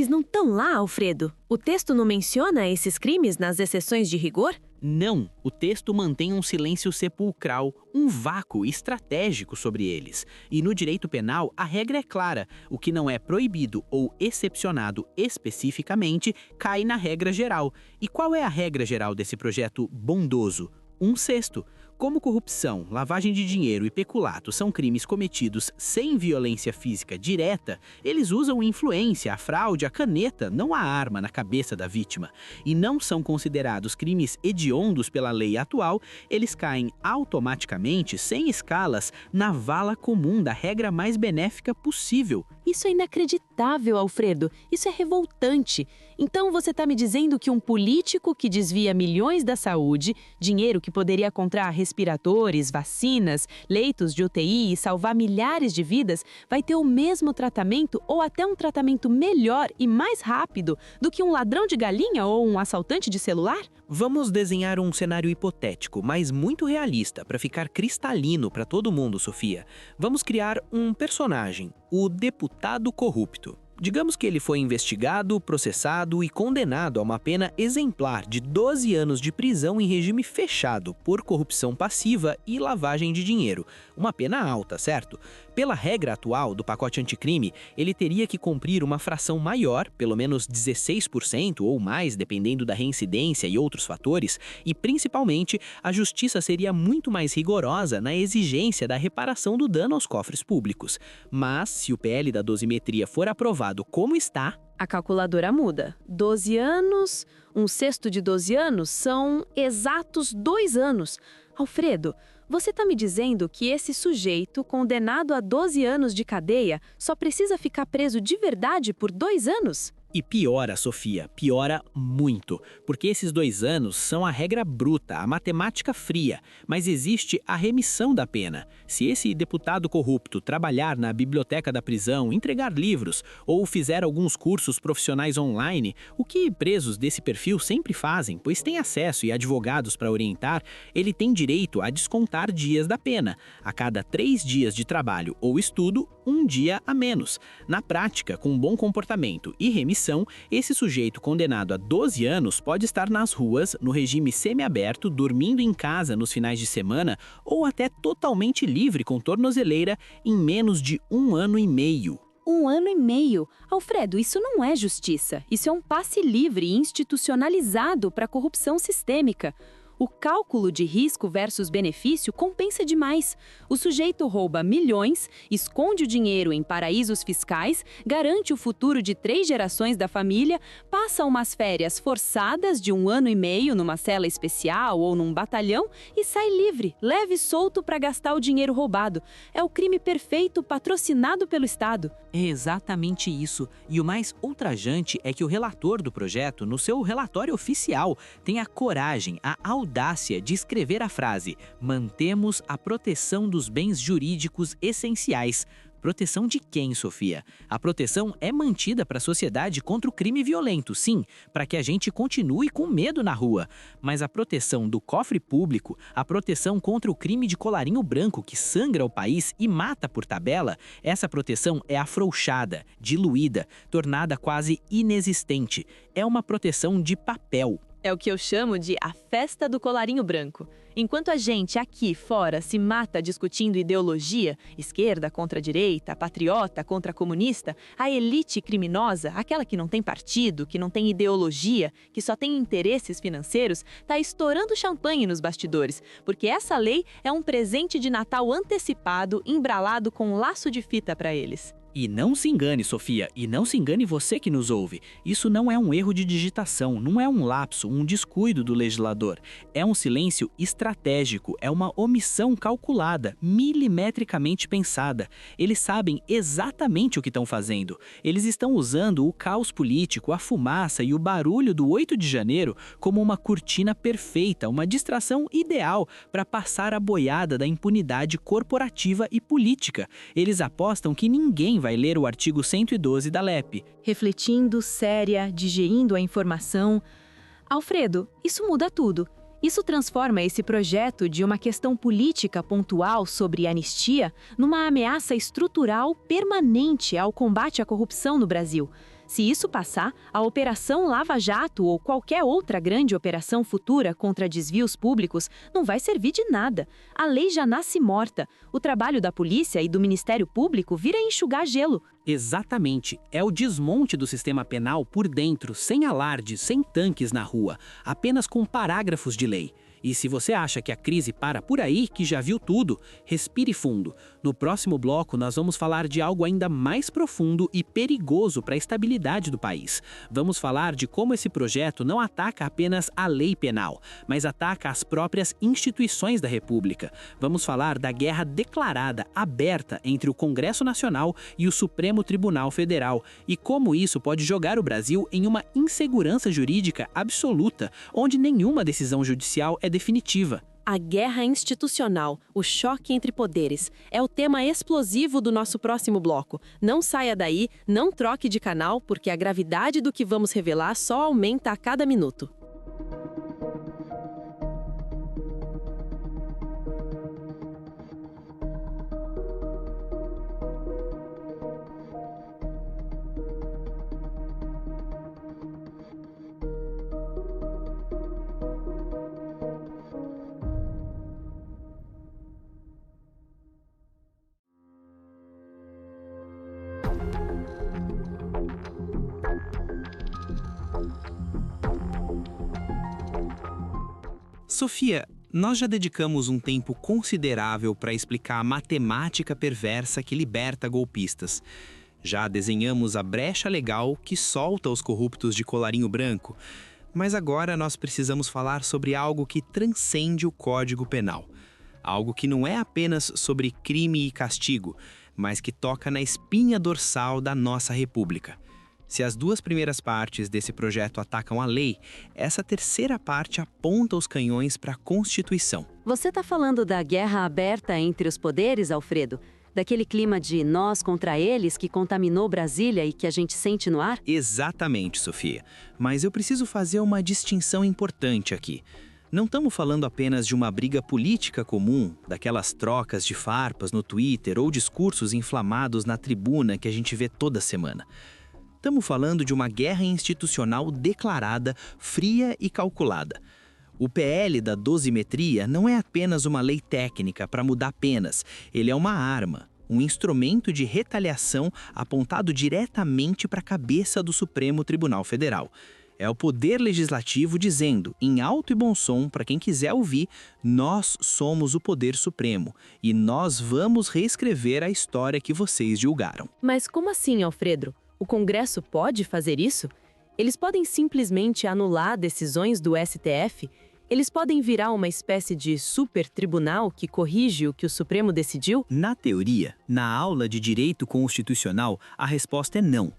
não estão lá, Alfredo? O texto não menciona esses crimes nas exceções de rigor? Não, o texto mantém um silêncio sepulcral, um vácuo estratégico sobre eles. E no direito penal, a regra é clara: o que não é proibido ou excepcionado especificamente cai na regra geral. E qual é a regra geral desse projeto bondoso? 1/6. Como corrupção, lavagem de dinheiro e peculato são crimes cometidos sem violência física direta, eles usam influência, a fraude, a caneta, não a arma na cabeça da vítima. E não são considerados crimes hediondos pela lei atual, eles caem automaticamente, sem escalas, na vala comum da regra mais benéfica possível. Isso é inacreditável, Alfredo. Isso é revoltante. Então você está me dizendo que um político que desvia milhões da saúde, dinheiro que poderia comprar respiradores, vacinas, leitos de UTI e salvar milhares de vidas, vai ter o mesmo tratamento ou até um tratamento melhor e mais rápido do que um ladrão de galinha ou um assaltante de celular? Vamos desenhar um cenário hipotético, mas muito realista, para ficar cristalino para todo mundo, Sofia. Vamos criar um personagem, o deputado corrupto. Digamos que ele foi investigado, processado e condenado a uma pena exemplar de 12 anos de prisão em regime fechado por corrupção passiva e lavagem de dinheiro. Uma pena alta, certo? Pela regra atual do pacote anticrime, ele teria que cumprir uma fração maior, pelo menos 16% ou mais, dependendo da reincidência e outros fatores, e principalmente a justiça seria muito mais rigorosa na exigência da reparação do dano aos cofres públicos. Mas, se o PL da dosimetria for aprovado como está, a calculadora muda. 12 anos, um sexto de 12 anos são exatos 2 anos. Alfredo, você está me dizendo que esse sujeito, condenado a 12 anos de cadeia, só precisa ficar preso de verdade por 2 anos? E piora, Sofia, piora muito, porque esses 2 anos são a regra bruta, a matemática fria, mas existe a remissão da pena. Se esse deputado corrupto trabalhar na biblioteca da prisão, entregar livros ou fizer alguns cursos profissionais online, o que presos desse perfil sempre fazem, pois têm acesso e advogados para orientar, ele tem direito a descontar dias da pena. A cada 3 dias de trabalho ou estudo, 1 dia a menos. Na prática, com bom comportamento e remissão, esse sujeito condenado a 12 anos pode estar nas ruas, no regime semiaberto, dormindo em casa nos finais de semana ou até totalmente livre com tornozeleira em menos de 1 ano e meio. 1 ano e meio? Alfredo, isso não é justiça. Isso é um passe livre e institucionalizado para a corrupção sistêmica. O cálculo de risco versus benefício compensa demais. O sujeito rouba milhões, esconde o dinheiro em paraísos fiscais, garante o futuro de 3 gerações da família, passa umas férias forçadas de 1 ano e meio numa cela especial ou num batalhão e sai livre, leve e solto para gastar o dinheiro roubado. É o crime perfeito patrocinado pelo Estado. É exatamente isso. E o mais ultrajante é que o relator do projeto, no seu relatório oficial, tem a coragem, a audácia de escrever a frase: mantemos a proteção dos bens jurídicos essenciais. Proteção de quem, Sofia? A proteção é mantida para a sociedade contra o crime violento, sim, para que a gente continue com medo na rua. Mas a proteção do cofre público, a proteção contra o crime de colarinho branco que sangra o país e mata por tabela, essa proteção é afrouxada, diluída, tornada quase inexistente. É uma proteção de papel. É o que eu chamo de a festa do colarinho branco. Enquanto a gente aqui fora se mata discutindo ideologia, esquerda contra direita, patriota contra comunista, a elite criminosa, aquela que não tem partido, que não tem ideologia, que só tem interesses financeiros, está estourando champanhe nos bastidores, porque essa lei é um presente de Natal antecipado, embralado com um laço de fita para eles. E não se engane, Sofia, e não se engane você que nos ouve. Isso não é um erro de digitação, não é um lapso, um descuido do legislador. É um silêncio estratégico, é uma omissão calculada, milimetricamente pensada. Eles sabem exatamente o que estão fazendo. Eles estão usando o caos político, a fumaça e o barulho do 8 de janeiro como uma cortina perfeita, uma distração ideal para passar a boiada da impunidade corporativa e política. Eles apostam que ninguém vai ler o artigo 112 da LEP. Refletindo, séria, digerindo a informação. Alfredo, isso muda tudo. Isso transforma esse projeto de uma questão política pontual sobre anistia numa ameaça estrutural permanente ao combate à corrupção no Brasil. Se isso passar, a Operação Lava Jato ou qualquer outra grande operação futura contra desvios públicos não vai servir de nada. A lei já nasce morta. O trabalho da polícia e do Ministério Público vira enxugar gelo. Exatamente. É o desmonte do sistema penal por dentro, sem alarde, sem tanques na rua, apenas com parágrafos de lei. E se você acha que a crise para por aí, que já viu tudo, respire fundo. No próximo bloco, nós vamos falar de algo ainda mais profundo e perigoso para a estabilidade do país. Vamos falar de como esse projeto não ataca apenas a lei penal, mas ataca as próprias instituições da República. Vamos falar da guerra declarada, aberta, entre o Congresso Nacional e o Supremo Tribunal Federal, e como isso pode jogar o Brasil em uma insegurança jurídica absoluta, onde nenhuma decisão judicial é definitiva. A guerra institucional, o choque entre poderes, é o tema explosivo do nosso próximo bloco. Não saia daí, não troque de canal, porque a gravidade do que vamos revelar só aumenta a cada minuto. Sofia, nós já dedicamos um tempo considerável para explicar a matemática perversa que liberta golpistas. Já desenhamos a brecha legal que solta os corruptos de colarinho branco. Mas agora nós precisamos falar sobre algo que transcende o Código Penal. Algo que não é apenas sobre crime e castigo, mas que toca na espinha dorsal da nossa República. Se as duas primeiras partes desse projeto atacam a lei, essa terceira parte aponta os canhões para a Constituição. Você está falando da guerra aberta entre os poderes, Alfredo? Daquele clima de nós contra eles que contaminou Brasília e que a gente sente no ar? Exatamente, Sofia. Mas eu preciso fazer uma distinção importante aqui. Não estamos falando apenas de uma briga política comum, daquelas trocas de farpas no Twitter ou discursos inflamados na tribuna que a gente vê toda semana. Estamos falando de uma guerra institucional declarada, fria e calculada. O PL da dosimetria não é apenas uma lei técnica para mudar penas, ele é uma arma, um instrumento de retaliação apontado diretamente para a cabeça do Supremo Tribunal Federal. É o Poder Legislativo dizendo, em alto e bom som, para quem quiser ouvir, nós somos o Poder Supremo e nós vamos reescrever a história que vocês julgaram. Mas como assim, Alfredo? O Congresso pode fazer isso? Eles podem simplesmente anular decisões do STF? Eles podem virar uma espécie de super tribunal que corrige o que o Supremo decidiu? Na teoria, na aula de direito constitucional, a resposta é não.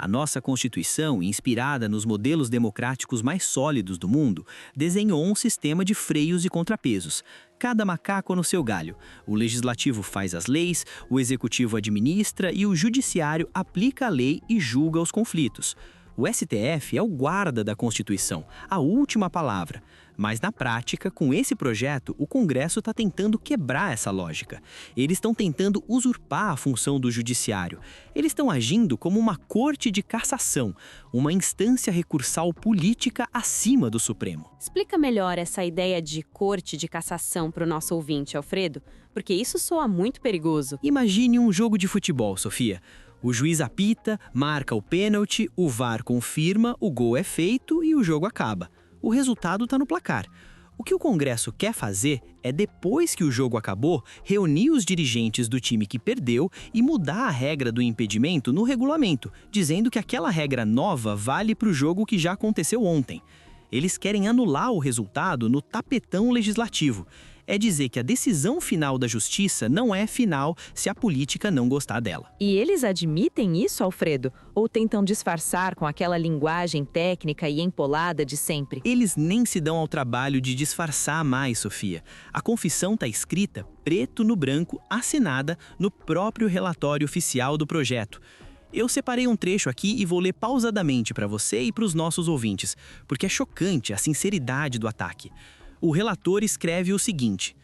A nossa Constituição, inspirada nos modelos democráticos mais sólidos do mundo, desenhou um sistema de freios e contrapesos. Cada macaco no seu galho. O legislativo faz as leis, o executivo administra e o judiciário aplica a lei e julga os conflitos. O STF é o guarda da Constituição, a última palavra. Mas na prática, com esse projeto, o Congresso está tentando quebrar essa lógica. Eles estão tentando usurpar a função do judiciário. Eles estão agindo como uma corte de cassação, uma instância recursal política acima do Supremo. Explica melhor essa ideia de corte de cassação para o nosso ouvinte, Alfredo, porque isso soa muito perigoso. Imagine um jogo de futebol, Sofia. O juiz apita, marca o pênalti, o VAR confirma, o gol é feito e o jogo acaba. O resultado está no placar. O que o Congresso quer fazer é, depois que o jogo acabou, reunir os dirigentes do time que perdeu e mudar a regra do impedimento no regulamento, dizendo que aquela regra nova vale para o jogo que já aconteceu ontem. Eles querem anular o resultado no tapetão legislativo. É dizer que a decisão final da justiça não é final se a política não gostar dela. E eles admitem isso, Alfredo? Ou tentam disfarçar com aquela linguagem técnica e empolada de sempre? Eles nem se dão ao trabalho de disfarçar mais, Sofia. A confissão está escrita, preto no branco, assinada no próprio relatório oficial do projeto. Eu separei um trecho aqui e vou ler pausadamente para você e para os nossos ouvintes, porque é chocante a sinceridade do ataque. O relator escreve o seguinte: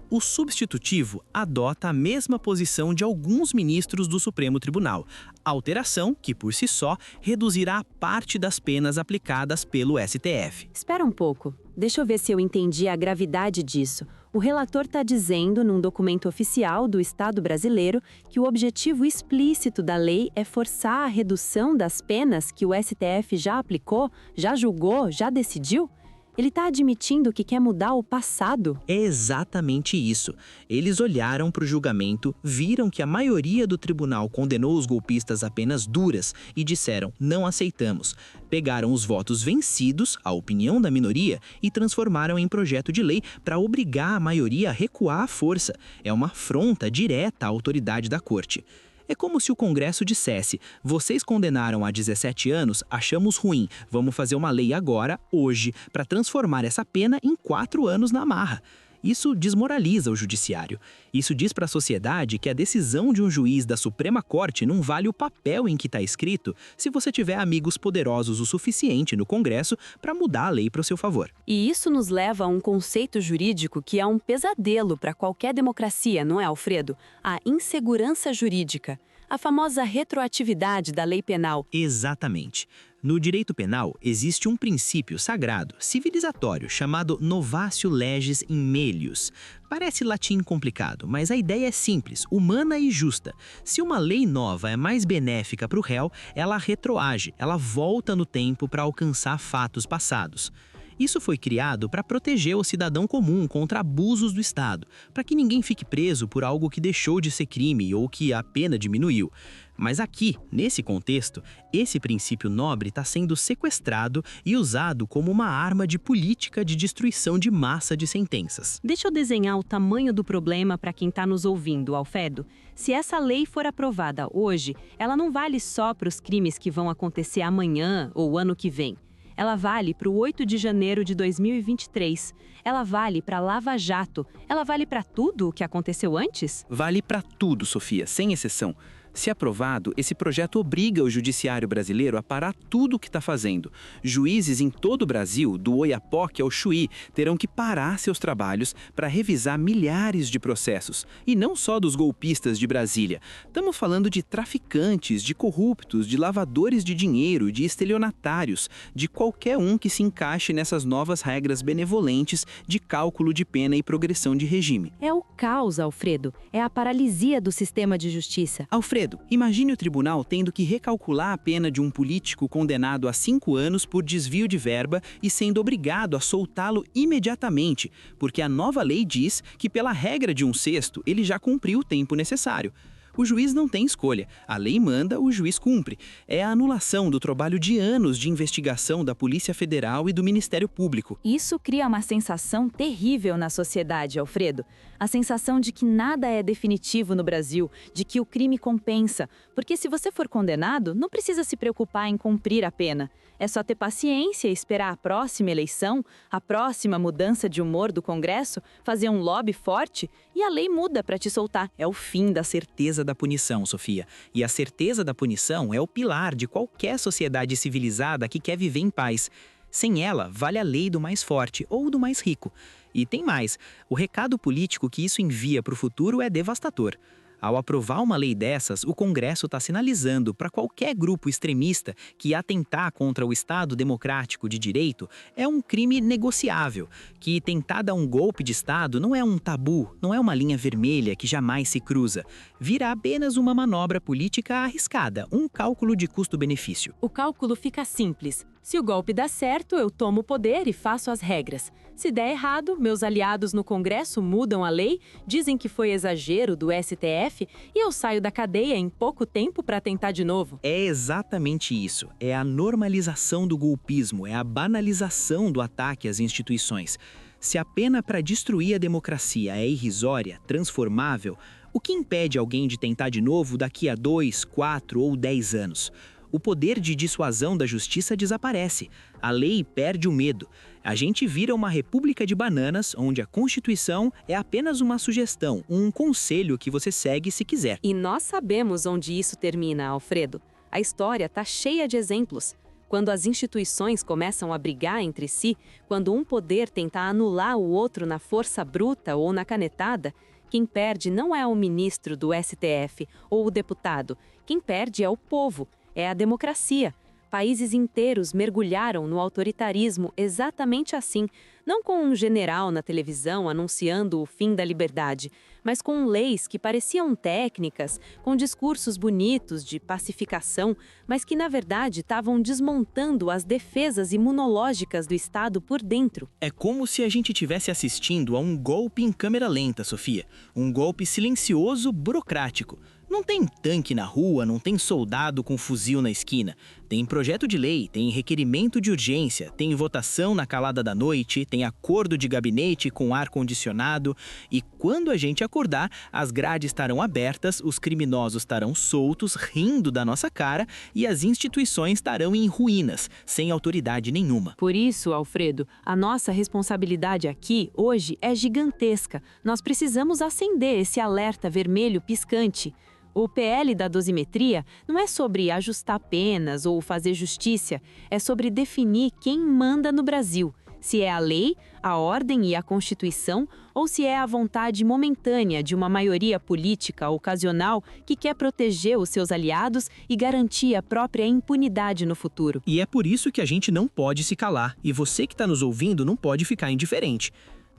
o substitutivo adota a mesma posição de alguns ministros do Supremo Tribunal, alteração que, por si só, reduzirá a parte das penas aplicadas pelo STF. Espera um pouco. Deixa eu ver se eu entendi a gravidade disso. O relator está dizendo, num documento oficial do Estado brasileiro, que o objetivo explícito da lei é forçar a redução das penas que o STF já aplicou, já julgou, já decidiu? Ele está admitindo que quer mudar o passado? É exatamente isso. Eles olharam para o julgamento, viram que a maioria do tribunal condenou os golpistas a penas duras e disseram, não aceitamos. Pegaram os votos vencidos, a opinião da minoria, e transformaram em projeto de lei para obrigar a maioria a recuar à força. É uma afronta direta à autoridade da corte. É como se o Congresso dissesse, vocês condenaram a 17 anos, achamos ruim, vamos fazer uma lei agora, hoje, para transformar essa pena em 4 anos na marra. Isso desmoraliza o judiciário. Isso diz para a sociedade que a decisão de um juiz da Suprema Corte não vale o papel em que está escrito se você tiver amigos poderosos o suficiente no Congresso para mudar a lei para o seu favor. E isso nos leva a um conceito jurídico que é um pesadelo para qualquer democracia, não é, Alfredo? A insegurança jurídica. A famosa retroatividade da lei penal. Exatamente. No direito penal, existe um princípio sagrado, civilizatório, chamado novatio legis in melius. Parece latim complicado, mas a ideia é simples, humana e justa. Se uma lei nova é mais benéfica para o réu, ela retroage, ela volta no tempo para alcançar fatos passados. Isso foi criado para proteger o cidadão comum contra abusos do Estado, para que ninguém fique preso por algo que deixou de ser crime ou que a pena diminuiu. Mas aqui, nesse contexto, esse princípio nobre está sendo sequestrado e usado como uma arma de política de destruição de massa de sentenças. Deixa eu desenhar o tamanho do problema para quem está nos ouvindo, Alfredo. Se essa lei for aprovada hoje, ela não vale só para os crimes que vão acontecer amanhã ou ano que vem. Ela vale para o 8 de janeiro de 2023. Ela vale para Lava Jato. Ela vale para tudo o que aconteceu antes? Vale para tudo, Sofia, sem exceção. Se aprovado, esse projeto obriga o judiciário brasileiro a parar tudo o que está fazendo. Juízes em todo o Brasil, do Oiapoque ao Chuí, terão que parar seus trabalhos para revisar milhares de processos. E não só dos golpistas de Brasília. Estamos falando de traficantes, de corruptos, de lavadores de dinheiro, de estelionatários, de qualquer um que se encaixe nessas novas regras benevolentes de cálculo de pena e progressão de regime. É o caos, Alfredo. É a paralisia do sistema de justiça. Alfredo, imagine o tribunal tendo que recalcular a pena de um político condenado a 5 anos por desvio de verba e sendo obrigado a soltá-lo imediatamente, porque a nova lei diz que, pela regra de 1/6, ele já cumpriu o tempo necessário. O juiz não tem escolha. A lei manda, o juiz cumpre. É a anulação do trabalho de anos de investigação da Polícia Federal e do Ministério Público. Isso cria uma sensação terrível na sociedade, Alfredo. A sensação de que nada é definitivo no Brasil, de que o crime compensa. Porque se você for condenado, não precisa se preocupar em cumprir a pena. É só ter paciência e esperar a próxima eleição, a próxima mudança de humor do Congresso, fazer um lobby forte e a lei muda para te soltar. É o fim da certeza da punição, Sofia. E a certeza da punição é o pilar de qualquer sociedade civilizada que quer viver em paz. Sem ela, vale a lei do mais forte ou do mais rico. E tem mais, o recado político que isso envia para o futuro é devastador. Ao aprovar uma lei dessas, o Congresso está sinalizando para qualquer grupo extremista que atentar contra o Estado democrático de direito é um crime negociável, que tentar dar um golpe de Estado não é um tabu, não é uma linha vermelha que jamais se cruza. Vira apenas uma manobra política arriscada, um cálculo de custo-benefício. O cálculo fica simples. Se o golpe dá certo, eu tomo o poder e faço as regras. Se der errado, meus aliados no Congresso mudam a lei, dizem que foi exagero do STF e eu saio da cadeia em pouco tempo para tentar de novo. É exatamente isso. É a normalização do golpismo, é a banalização do ataque às instituições. Se a pena para destruir a democracia é irrisória, transformável, o que impede alguém de tentar de novo daqui a 2, 4 ou 10 anos? O poder de dissuasão da justiça desaparece. A lei perde o medo. A gente vira uma república de bananas, onde a Constituição é apenas uma sugestão, um conselho que você segue se quiser. E nós sabemos onde isso termina, Alfredo. A história está cheia de exemplos. Quando as instituições começam a brigar entre si, quando um poder tenta anular o outro na força bruta ou na canetada, quem perde não é o ministro do STF ou o deputado. Quem perde é o povo. É a democracia. Países inteiros mergulharam no autoritarismo exatamente assim, não com um general na televisão anunciando o fim da liberdade, mas com leis que pareciam técnicas, com discursos bonitos de pacificação, mas que na verdade estavam desmontando as defesas imunológicas do Estado por dentro. É como se a gente estivesse assistindo a um golpe em câmera lenta, Sofia. Um golpe silencioso, burocrático. Não tem tanque na rua, não tem soldado com fuzil na esquina. Tem projeto de lei, tem requerimento de urgência, tem votação na calada da noite, tem acordo de gabinete com ar-condicionado. E quando a gente acordar, as grades estarão abertas, os criminosos estarão soltos, rindo da nossa cara e as instituições estarão em ruínas, sem autoridade nenhuma. Por isso, Alfredo, a nossa responsabilidade aqui, hoje, é gigantesca. Nós precisamos acender esse alerta vermelho piscante. O PL da dosimetria não é sobre ajustar penas ou fazer justiça, é sobre definir quem manda no Brasil. Se é a lei, a ordem e a Constituição, ou se é a vontade momentânea de uma maioria política ocasional que quer proteger os seus aliados e garantir a própria impunidade no futuro. E é por isso que a gente não pode se calar, e você que está nos ouvindo não pode ficar indiferente.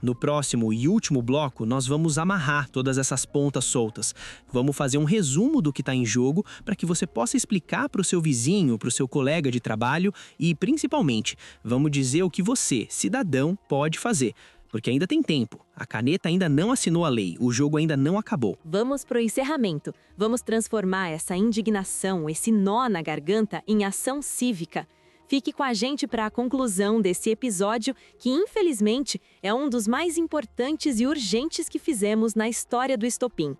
No próximo e último bloco, nós vamos amarrar todas essas pontas soltas. Vamos fazer um resumo do que está em jogo para que você possa explicar para o seu vizinho, para o seu colega de trabalho e, principalmente, vamos dizer o que você, cidadão, pode fazer. Porque ainda tem tempo. A caneta ainda não assinou a lei, o jogo ainda não acabou. Vamos pro encerramento. Vamos transformar essa indignação, esse nó na garganta, em ação cívica. Fique com a gente para a conclusão desse episódio, que infelizmente é um dos mais importantes e urgentes que fizemos na história do Estopim.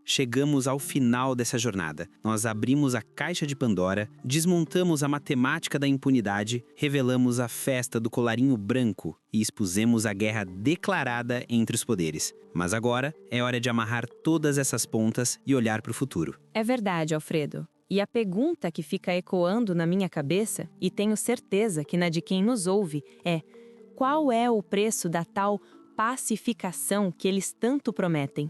Chegamos ao final dessa jornada. Nós abrimos a caixa de Pandora, desmontamos a matemática da impunidade, revelamos a festa do colarinho branco e expusemos a guerra declarada entre os poderes. Mas agora é hora de amarrar todas essas pontas e olhar para o futuro. É verdade, Alfredo. E a pergunta que fica ecoando na minha cabeça, e tenho certeza que na de quem nos ouve, é: qual é o preço da tal pacificação que eles tanto prometem?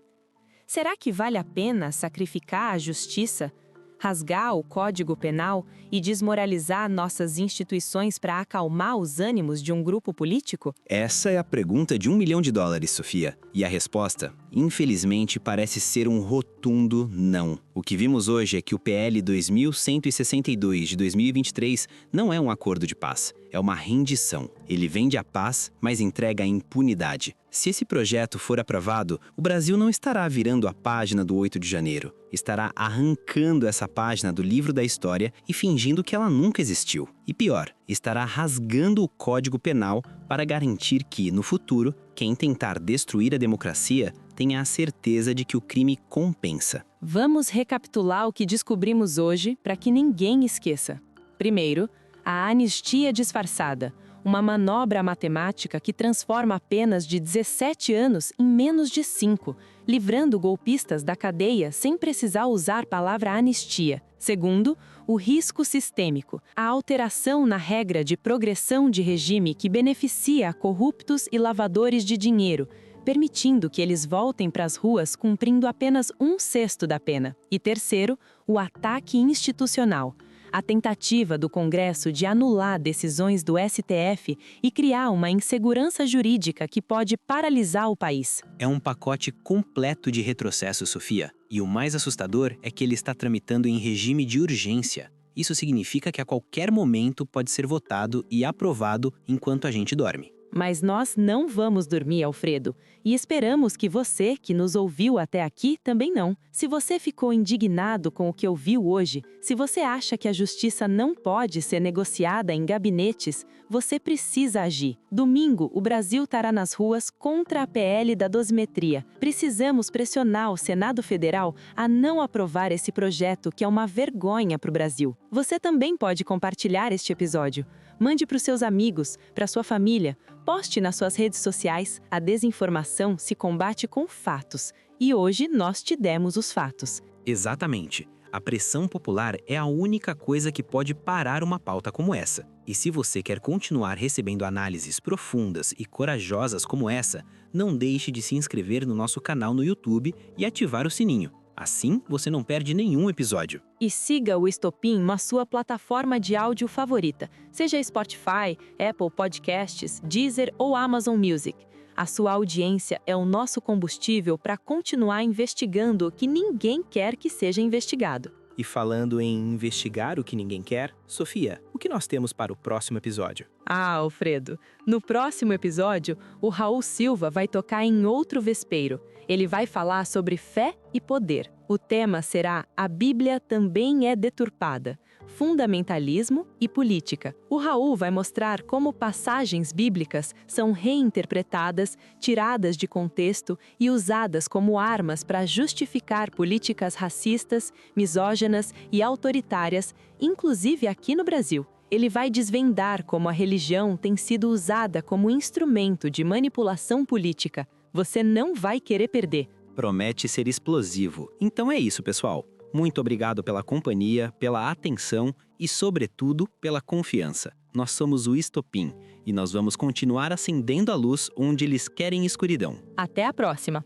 Será que vale a pena sacrificar a justiça, rasgar o Código Penal e desmoralizar nossas instituições para acalmar os ânimos de um grupo político? Essa é a pergunta de $1 milhão, Sofia. E a resposta, infelizmente, parece ser um rotundo não. O que vimos hoje é que o PL 2162 de 2023 não é um acordo de paz, é uma rendição. Ele vende a paz, mas entrega a impunidade. Se esse projeto for aprovado, o Brasil não estará virando a página do 8 de janeiro. Estará arrancando essa página do livro da história e fingindo que ela nunca existiu. E pior, estará rasgando o Código Penal para garantir que, no futuro, quem tentar destruir a democracia tenha a certeza de que o crime compensa. Vamos recapitular o que descobrimos hoje para que ninguém esqueça. Primeiro, a anistia disfarçada, uma manobra matemática que transforma penas de 17 anos em menos de 5, livrando golpistas da cadeia sem precisar usar a palavra anistia. Segundo, o risco sistêmico, a alteração na regra de progressão de regime que beneficia corruptos e lavadores de dinheiro, permitindo que eles voltem para as ruas cumprindo apenas 1/6 da pena. E terceiro, o ataque institucional, a tentativa do Congresso de anular decisões do STF e criar uma insegurança jurídica que pode paralisar o país. É um pacote completo de retrocesso, Sofia. E o mais assustador é que ele está tramitando em regime de urgência. Isso significa que a qualquer momento pode ser votado e aprovado enquanto a gente dorme. Mas nós não vamos dormir, Alfredo, e esperamos que você, que nos ouviu até aqui, também não. Se você ficou indignado com o que ouviu hoje, se você acha que a justiça não pode ser negociada em gabinetes, você precisa agir. Domingo, o Brasil estará nas ruas contra a PL da dosimetria. Precisamos pressionar o Senado Federal a não aprovar esse projeto que é uma vergonha para o Brasil. Você também pode compartilhar este episódio. Mande para os seus amigos, para sua família. Poste nas suas redes sociais. A desinformação se combate com fatos. E hoje nós te demos os fatos. Exatamente. A pressão popular é a única coisa que pode parar uma pauta como essa. E se você quer continuar recebendo análises profundas e corajosas como essa, não deixe de se inscrever no nosso canal no YouTube e ativar o sininho. Assim, você não perde nenhum episódio. E siga o Estopim na sua plataforma de áudio favorita, seja Spotify, Apple Podcasts, Deezer ou Amazon Music. A sua audiência é o nosso combustível para continuar investigando o que ninguém quer que seja investigado. E falando em investigar o que ninguém quer, Sofia, o que nós temos para o próximo episódio? Alfredo, no próximo episódio, o Raul Silva vai tocar em outro vespeiro. Ele vai falar sobre fé e poder. O tema será A Bíblia também é deturpada, fundamentalismo e política. O Raul vai mostrar como passagens bíblicas são reinterpretadas, tiradas de contexto e usadas como armas para justificar políticas racistas, misóginas e autoritárias, inclusive aqui no Brasil. Ele vai desvendar como a religião tem sido usada como instrumento de manipulação política. Você não vai querer perder. Promete ser explosivo. Então é isso, pessoal. Muito obrigado pela companhia, pela atenção e, sobretudo, pela confiança. Nós somos o Estopim e nós vamos continuar acendendo a luz onde eles querem escuridão. Até a próxima!